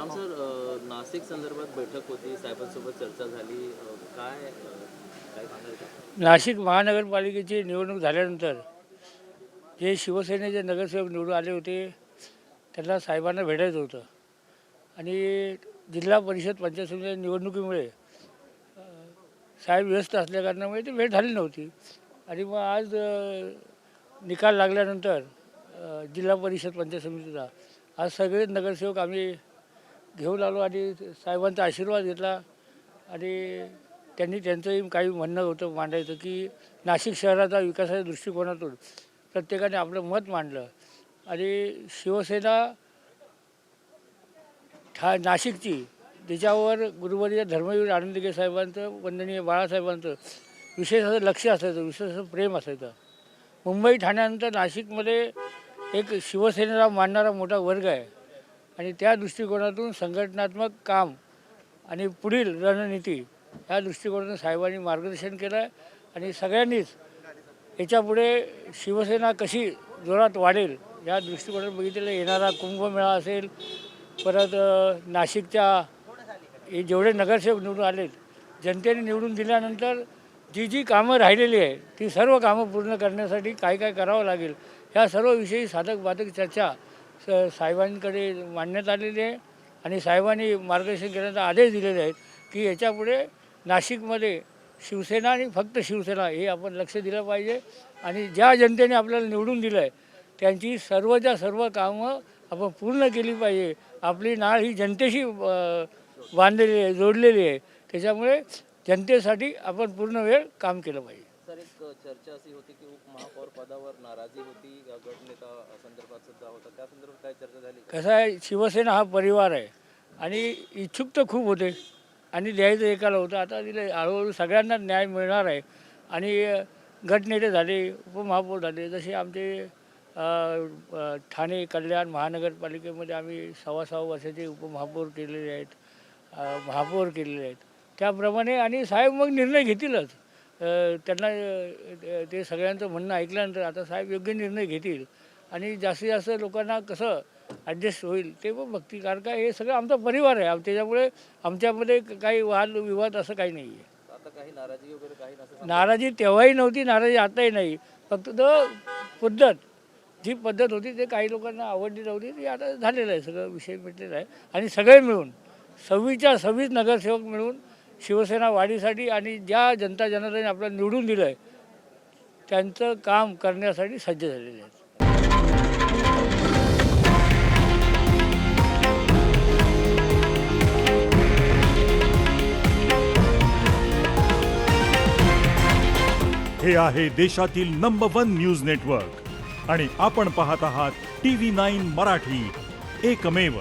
नाशिक संदर्भात बैठक होती, साहेबांसोबत चर्चा झाली. काय सांगाल का? नाशिक महानगरपालिकेची निवडणूक झाल्यानंतर जे शिवसेनेचे नगरसेवक निवडून आले होते त्यांना साहेबांना भेटायचं होतं आणि जिल्हा परिषद पंचायत समिती निवडणुकीमुळे साहेब व्यस्त असल्याकारणामुळे ती भेट झाली नव्हती. आणि मग आज निकाल लागल्यानंतर जिल्हा परिषद पंचायत समितीचा आज सगळे नगरसेवक आम्ही घेऊन आलो आणि साहेबांचा आशीर्वाद घेतला. आणि त्यांनी त्यांचंही काही म्हणणं होतं मांडायचं की नाशिक शहराचा विकासाच्या दृष्टिकोनातून प्रत्येकाने आपलं मत मांडलं. आणि शिवसेना नाशिकची त्याच्यावर गुरुवर्य धर्मवीर आनंदगे साहेबांचं, वंदनीय बाळासाहेबांचं विशेष असं लक्ष असायचं, विशेष असं प्रेम असायचं. मुंबई ठाण्यानंतर नाशिकमध्ये एक शिवसेनेला मानणारा मोठा वर्ग आहे आणि त्या दृष्टिकोनातून संघटनात्मक काम आणि पुढील रणनीती या दृष्टिकोनातून साहेबांनी मार्गदर्शन केलं आहे. आणि सगळ्यांनीच याच्यापुढे शिवसेना कशी जोरात वाढेल या दृष्टिकोनातून बघितलेलं येणारा कुंभमेळा असेल, परत नाशिकच्या हे जेवढे नगरसेवक निवडून आलेत, जनतेने निवडून दिल्यानंतर जी जी कामं राहिलेली आहे ती सर्व कामं पूर्ण करण्यासाठी काय काय करावं लागेल ह्या सर्व विषयी साधक बाधक चर्चा साहेबांकडे मांडण्यात आलेली आहे. आणि साहेबांनी मार्गदर्शन करण्याचे आदेश दिलेले आहेत की याच्यापुढे नाशिकमध्ये शिवसेना आणि फक्त शिवसेना हे आपण लक्ष दिलं पाहिजे. आणि ज्या जनतेने आपल्याला निवडून दिलं आहे त्यांची सर्वच्या सर्व कामं आपण पूर्ण केली पाहिजे. आपली नाळ ही जनतेशी बांधलेली आहे, जोडलेली आहे. त्याच्यामुळे जनतेसाठी आपण पूर्ण वेळ काम केलं पाहिजे. सर, एक चर्चा अशी होती की उपमहापौर पदावर नाराजी होती, गटनेता संदर्भात सुद्धा होता. त्या संदर्भात काय चर्चा झाली? कसं आहे, शिवसेना हा परिवार आहे आणि इच्छुक तर खूप होते आणि द्यायचं एकाला होतं. आता तिला हळूहळू सगळ्यांना न्याय मिळणार आहे. आणि गटनेते झाले, उपमहापौर झाले, जसे आमचे ठाणे कल्याण महानगरपालिकेमध्ये आम्ही 6.5 वर्षाचे उपमहापौर केलेले आहेत, महापौर केलेले आहेत. त्याप्रमाणे आणि साहेब मग निर्णय घेतीलच. त्यांना ते सगळ्यांचं म्हणणं ऐकल्यानंतर आता साहेब योग्य निर्णय घेतील आणि जास्तीत जास्त लोकांना कसं ॲडजस्ट होईल ते पण बघतील. कारण का हे सगळं आमचा परिवार आहे, त्याच्यामुळे आमच्यामध्ये काही वादविवाद असं काही नाही आहे. आता काही नाराजी वगैरे काही नसतं? नाराजी तेव्हाही नव्हती, नाराजी आताही नाही. फक्त पद्धत जी पद्धत होती ते काही लोकांना आवडली नव्हती, ती आता झालेलं आहे, सगळं विषय मिटलेला आहे. आणि सगळे मिळून 26 नगरसेवक मिळून शिवसेना वाढीसाठी आणि ज्या जनता जनार्दनाने आपल्याला निवडून दिलं आहे त्यांचं काम करण्यासाठी सज्ज झालेले आहेत. हे आहे देशातील नंबर 1 न्यूज नेटवर्क आणि आपण पाहत आहात TV9 मराठी, एकमेव.